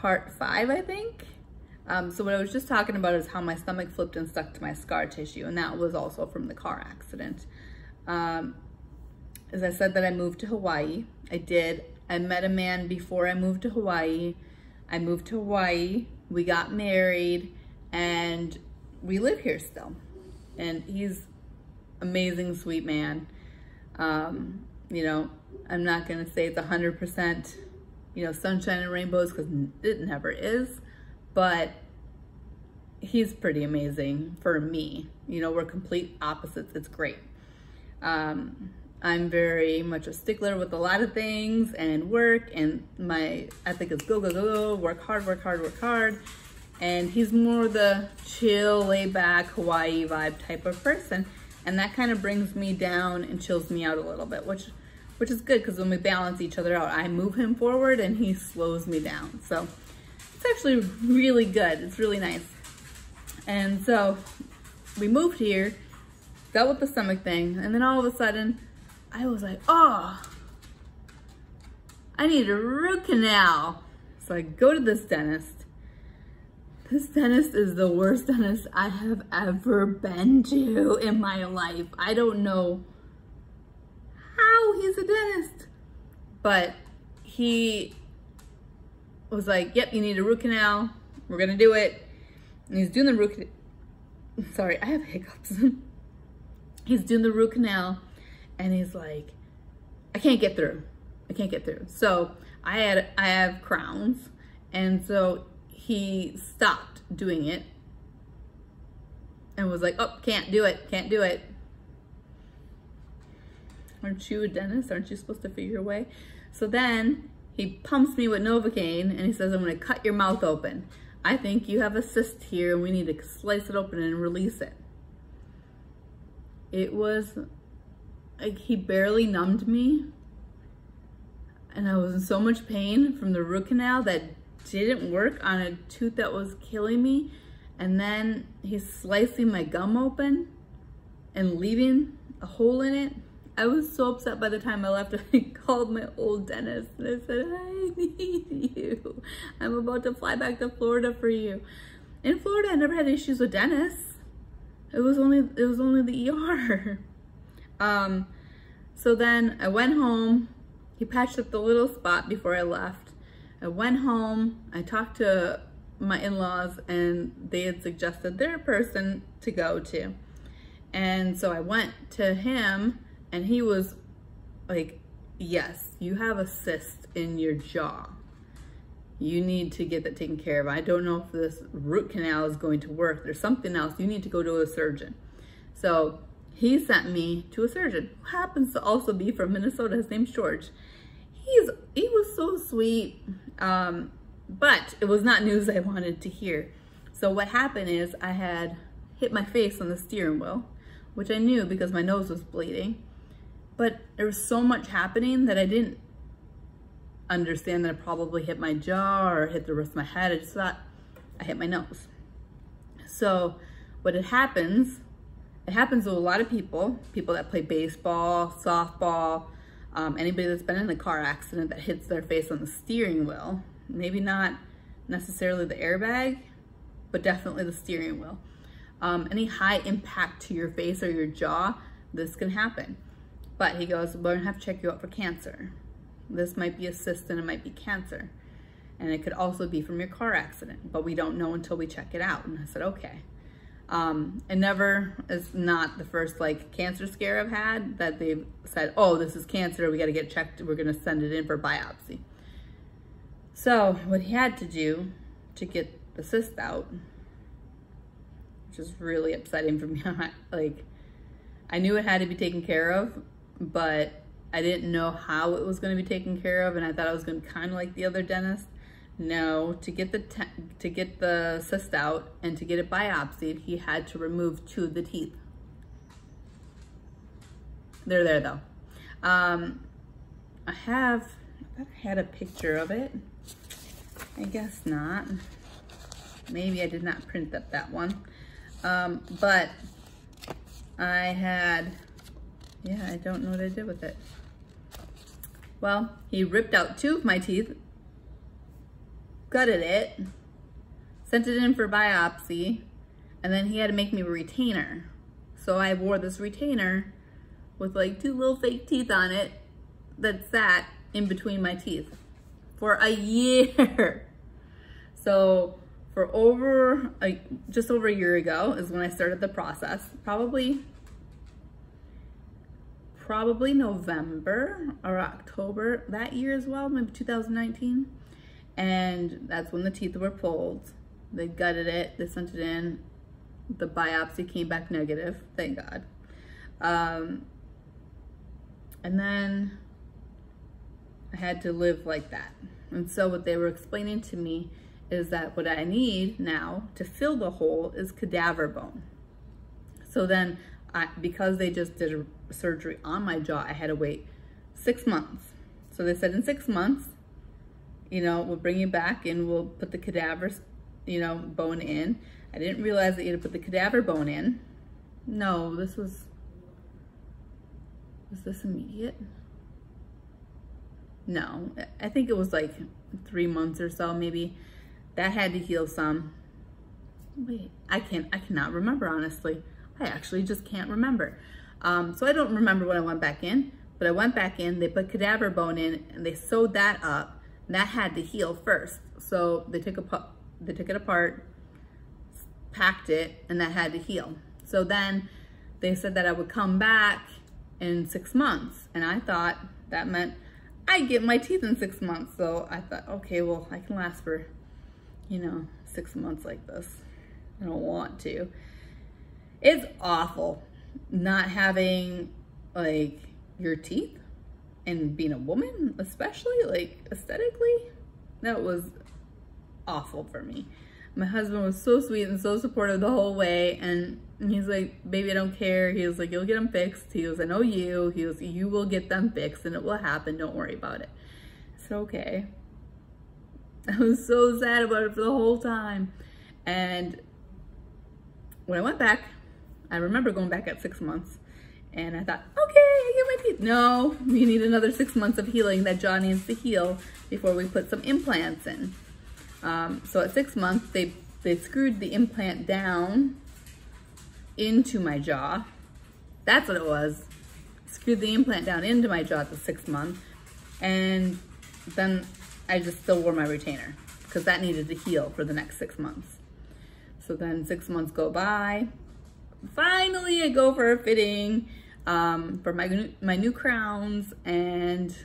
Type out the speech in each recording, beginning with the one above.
part 5, I think. So what I was just talking about is how my stomach flipped and stuck to my scar tissue, and that was also from the car accident. As I said that I moved to Hawaii. I did. I met a man before I moved to Hawaii. I moved to Hawaii, we got married, and we live here still. And he's amazing, sweet man. You know, I'm not gonna say it's 100%, you know, sunshine and rainbows, because it never is, but he's pretty amazing for me. You know, we're complete opposites. It's great. I'm very much a stickler with a lot of things and work, and my ethic is go, go, go, work hard, work hard, work hard. And he's more the chill, laid back, Hawaii vibe type of person. And that kind of brings me down and chills me out a little bit, which is good, because when we balance each other out, I move him forward and he slows me down. So it's actually really good. It's really nice. And so we moved here, dealt with the stomach thing, and then all of a sudden, I was like, oh, I need a root canal. So I go to this dentist. This dentist is the worst dentist I have ever been to in my life. I don't know how he's a dentist, but he was like, yep, you need a root canal. We're gonna do it. And he's doing the root canal. Sorry, I have hiccups. He's doing the root canal. And he's like, I can't get through. I can't get through. So I have crowns. And so he stopped doing it and was like, oh, can't do it. Can't do it. Aren't you a dentist? Aren't you supposed to figure your way? So then he pumps me with Novocaine and he says, I'm going to cut your mouth open. I think you have a cyst here and we need to slice it open and release it. It was like he barely numbed me, and I was in so much pain from the root canal that didn't work on a tooth that was killing me. And then he's slicing my gum open and leaving a hole in it. I was so upset by the time I left. I called my old dentist and I said, I need you. I'm about to fly back to Florida for you. In Florida, I never had issues with dentists. It was only the ER. So then I went home. He patched up the little spot before I left. I went home. I talked to my in-laws and they had suggested their person to go to. And so I went to him and he was like, yes, you have a cyst in your jaw. You need to get that taken care of. I don't know if this root canal is going to work. There's something else. You need to go to a surgeon. So he sent me to a surgeon who happens to also be from Minnesota. His name's George. He was so sweet, but it was not news I wanted to hear. So what happened is I had hit my face on the steering wheel, which I knew because my nose was bleeding. But there was so much happening that I didn't understand that I probably hit my jaw or hit the rest of my head. I just thought I hit my nose. So what it happens to a lot of people that play baseball, softball, anybody that's been in a car accident that hits their face on the steering wheel, maybe not necessarily the airbag, but definitely the steering wheel. Any high impact to your face or your jaw, this can happen. But he goes, we're gonna have to check you out for cancer. This might be a cyst and it might be cancer. And it could also be from your car accident, but we don't know until we check it out. And I said, okay. It never is not the first like cancer scare I've had that they've said, oh, this is cancer, we gotta get checked, we're gonna send it in for biopsy. So what he had to do to get the cyst out, which is really upsetting for me, like I knew it had to be taken care of, but I didn't know how it was gonna be taken care of, and I thought I was gonna be kind of like the other dentist. No, to get the cyst out and to get it biopsied, he had to remove 2 of the teeth. They're there though. I thought I had a picture of it. I guess not. Maybe I did not print up that one. But I had, yeah, I don't know what I did with it. Well, he ripped out 2 of my teeth, gutted it, sent it in for biopsy, and then he had to make me a retainer. So I wore this retainer with like 2 little fake teeth on it that sat in between my teeth for a year. So for just over a year ago is when I started the process. Probably November or October that year as well, maybe 2019. And that's when the teeth were pulled. They gutted it, they sent it in. The biopsy came back negative, thank God. And then I had to live like that. And so what they were explaining to me is that what I need now to fill the hole is cadaver bone. So then, because they just did a surgery on my jaw, I had to wait 6 months. So they said in 6 months, we'll bring you back and we'll put the cadaver, bone in. I didn't realize that you had to put the cadaver bone in. No, was this immediate? No, I think it was like 3 months or so, maybe. That had to heal some. Wait, I cannot remember, honestly. I actually just can't remember. So I don't remember when I went back in, but I went back in, they put cadaver bone in, and they sewed that up, and that had to heal first. So they took it apart, packed it, and that had to heal. So then they said that I would come back in 6 months, and I thought that meant I'd get my teeth in 6 months. So I thought, okay, well, I can last for 6 months like this. I don't want to. It's awful not having like your teeth and being a woman, especially like aesthetically. That was awful for me. My husband was so sweet and so supportive the whole way, and he's like, baby, I don't care. He was like, you'll get them fixed. He was, I know you. He was, you will get them fixed and it will happen. Don't worry about it. I said, okay. I was so sad about it for the whole time. And when I went back, I remember going back at 6 months, and I thought, okay, I get my teeth. No, we need another 6 months of healing. That jaw needs to heal before we put some implants in. So at 6 months, they screwed the implant down into my jaw. That's what it was. Screwed the implant down into my jaw at the 6th month. And then I just still wore my retainer because that needed to heal for the next 6 months. So then 6 months go by. Finally, I go for a fitting for my new crowns, and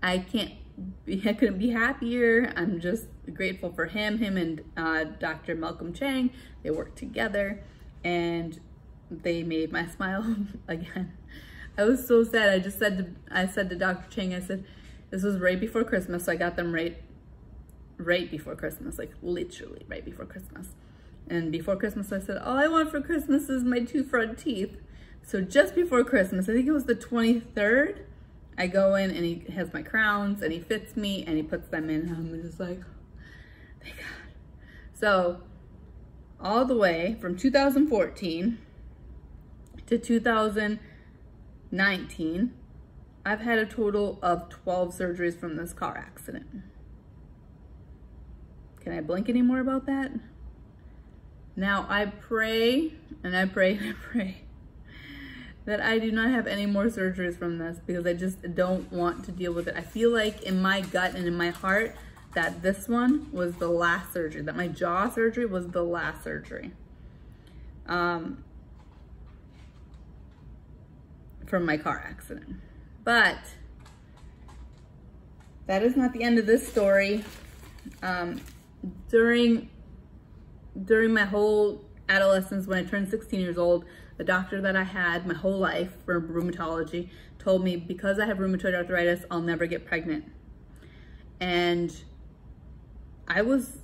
I couldn't be happier. I'm just grateful for him and Dr. Malcolm Chang. They worked together and they made my smile again. I was so sad. I said to Dr. Chang, I said, this was right before Christmas. So I got them right before Christmas, like literally right before Christmas. And before Christmas, I said, all I want for Christmas is my 2 front teeth. So just before Christmas, I think it was the 23rd, I go in and he has my crowns and he fits me and he puts them in. And I'm just like, thank God. So all the way from 2014 to 2019, I've had a total of 12 surgeries from this car accident. Can I blink any more about that? Now I pray and I pray and I pray that I do not have any more surgeries from this, because I just don't want to deal with it. I feel like in my gut and in my heart that this one was the last surgery, that my jaw surgery was the last surgery from my car accident. But that is not the end of this story. During my whole adolescence, when I turned 16 years old, the doctor that I had my whole life for rheumatology told me, because I have rheumatoid arthritis, I'll never get pregnant. And I was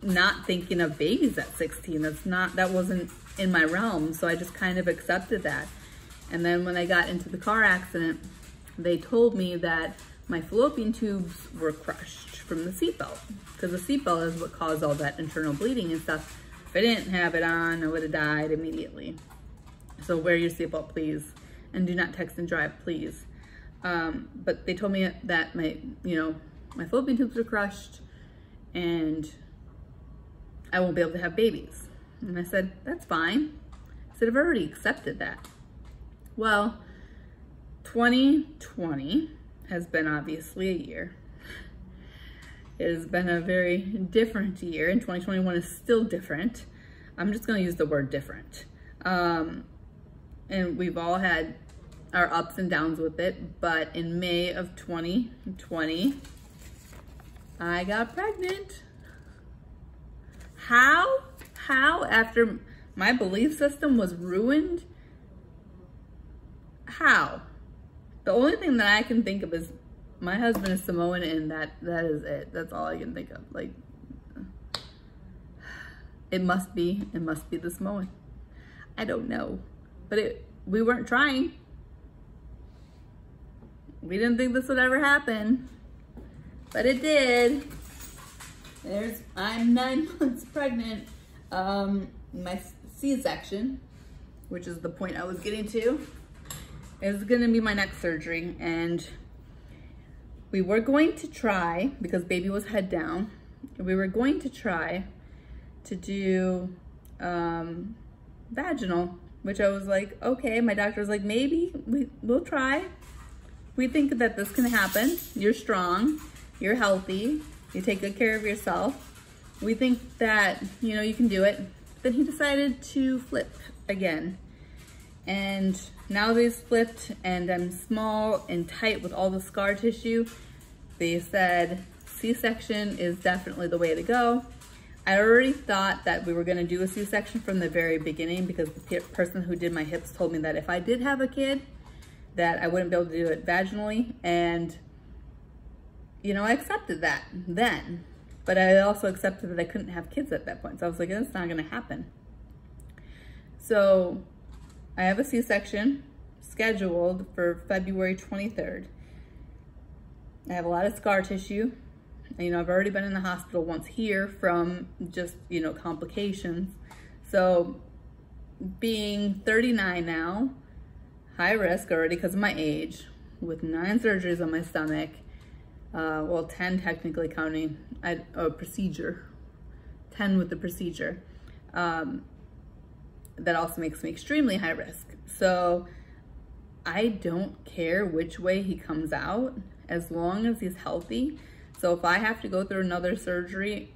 not thinking of babies at 16. That wasn't in my realm. So I just kind of accepted that. And then when I got into the car accident, they told me that my fallopian tubes were crushed from the seatbelt, because the seatbelt is what caused all that internal bleeding and stuff. If I didn't have it on, I would have died immediately. So wear your seatbelt, please. And do not text and drive, please. But they told me that my fallopian tubes are crushed and I won't be able to have babies. And I said, that's fine. I said, I've already accepted that. Well, 2020 has been obviously a year. It has been a very different year, and 2021 is still different. I'm just gonna use the word different. And we've all had our ups and downs with it, but in May of 2020, I got pregnant. How after my belief system was ruined? How? The only thing that I can think of is my husband is Samoan, and that is it. That's all I can think of. Like, it must be the Samoan. I don't know, but we weren't trying. We didn't think this would ever happen, but it did. I'm 9 months pregnant. My C-section, which is the point I was getting to, is gonna be my next surgery. And we were going to try, because baby was head down, we were going to try to do vaginal, which I was like, okay. My doctor was like, maybe we'll try. We think that this can happen. You're strong, you're healthy, you take good care of yourself. We think that, you can do it. Then he decided to flip again. And now they've flipped and I'm small and tight with all the scar tissue. They said C-section is definitely the way to go. I already thought that we were gonna do a C-section from the very beginning, because the person who did my hips told me that if I did have a kid, that I wouldn't be able to do it vaginally. And, I accepted that then. But I also accepted that I couldn't have kids at that point. So I was like, that's not gonna happen. So I have a C-section scheduled for February 23rd. I have a lot of scar tissue. I've already been in the hospital once here from just, complications. So being 39 now, high risk already because of my age, with 9 surgeries on my stomach, well, 10 technically counting a procedure, 10 with the procedure. That also makes me extremely high risk. So I don't care which way he comes out, as long as he's healthy. So if I have to go through another surgery,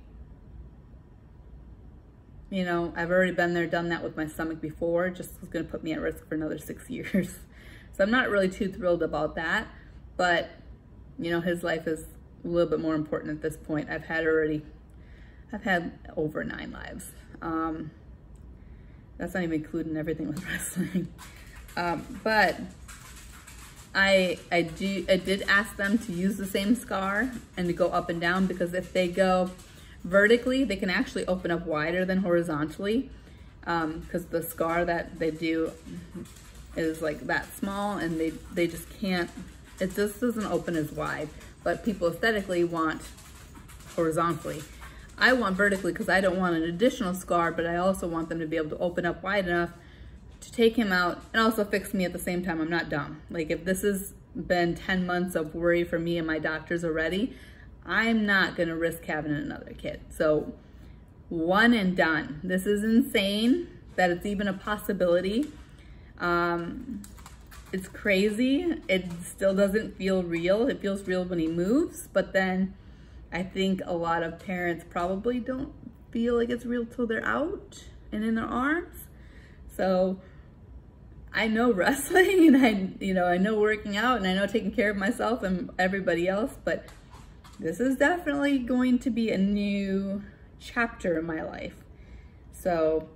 I've already been there, done that with my stomach before, just was gonna put me at risk for another 6 years. So I'm not really too thrilled about that, but his life is a little bit more important at this point. I've had over 9 lives. That's not even including everything with wrestling. But I did ask them to use the same scar and to go up and down, because if they go vertically, they can actually open up wider than horizontally, because the scar that they do is like that small, and they just can't, it just doesn't open as wide. But people aesthetically want horizontally. I want vertically because I don't want an additional scar, but I also want them to be able to open up wide enough to take him out and also fix me at the same time. I'm not dumb. Like, if this has been 10 months of worry for me and my doctors already, I'm not gonna risk having another kid. So one and done. This is insane that it's even a possibility. It's crazy. It still doesn't feel real. It feels real when he moves, but then I think a lot of parents probably don't feel like it's real till they're out and in their arms. So I know wrestling, and I know working out, and I know taking care of myself and everybody else, but this is definitely going to be a new chapter in my life. So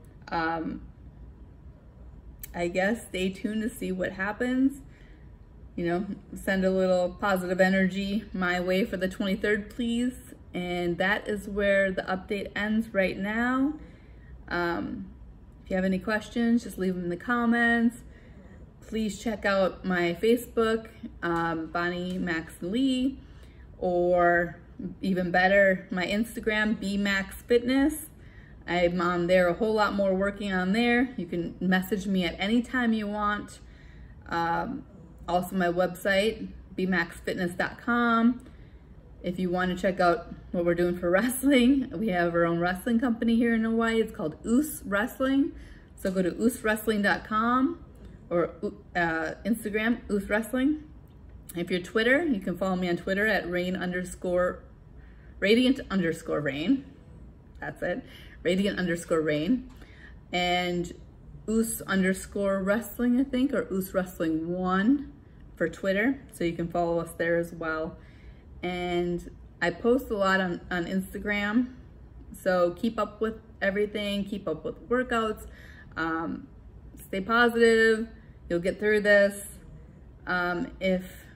I guess stay tuned to see what happens. Send a little positive energy my way for the 23rd, please. And that is where the update ends right now. If you have any questions, just leave them in the comments. Please check out my Facebook, Bonnie Max Lee, or even better, my Instagram, BMax Fitness. I'm on there a whole lot more, working on there. You can message me at any time you want. Also my website, bmaxfitness.com. If you want to check out what we're doing for wrestling, we have our own wrestling company here in Hawaii. It's called Oos Wrestling. So go to ooswrestling.com or Instagram, Oos Wrestling. If you're Twitter, you can follow me on Twitter at radiant_rain. That's it, radiant_rain. And Oos_wrestling, I think, or Oos Wrestling 1 for Twitter. So you can follow us there as well. And I post a lot on Instagram. So keep up with everything, keep up with workouts, stay positive, you'll get through this. If,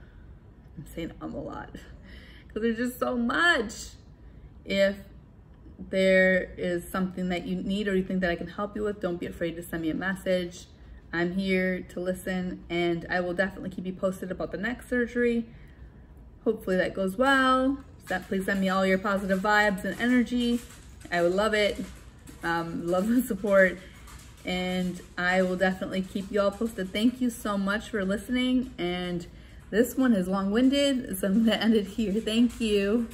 I'm saying a lot, because there's just so much. If there is something that you need or you think that I can help you with, don't be afraid to send me a message. I'm here to listen, and I will definitely keep you posted about the next surgery. Hopefully that goes well. Please send me all your positive vibes and energy. I would love it. Love the support. And I will definitely keep you all posted. Thank you so much for listening. And this one is long-winded, so I'm gonna end it here. Thank you.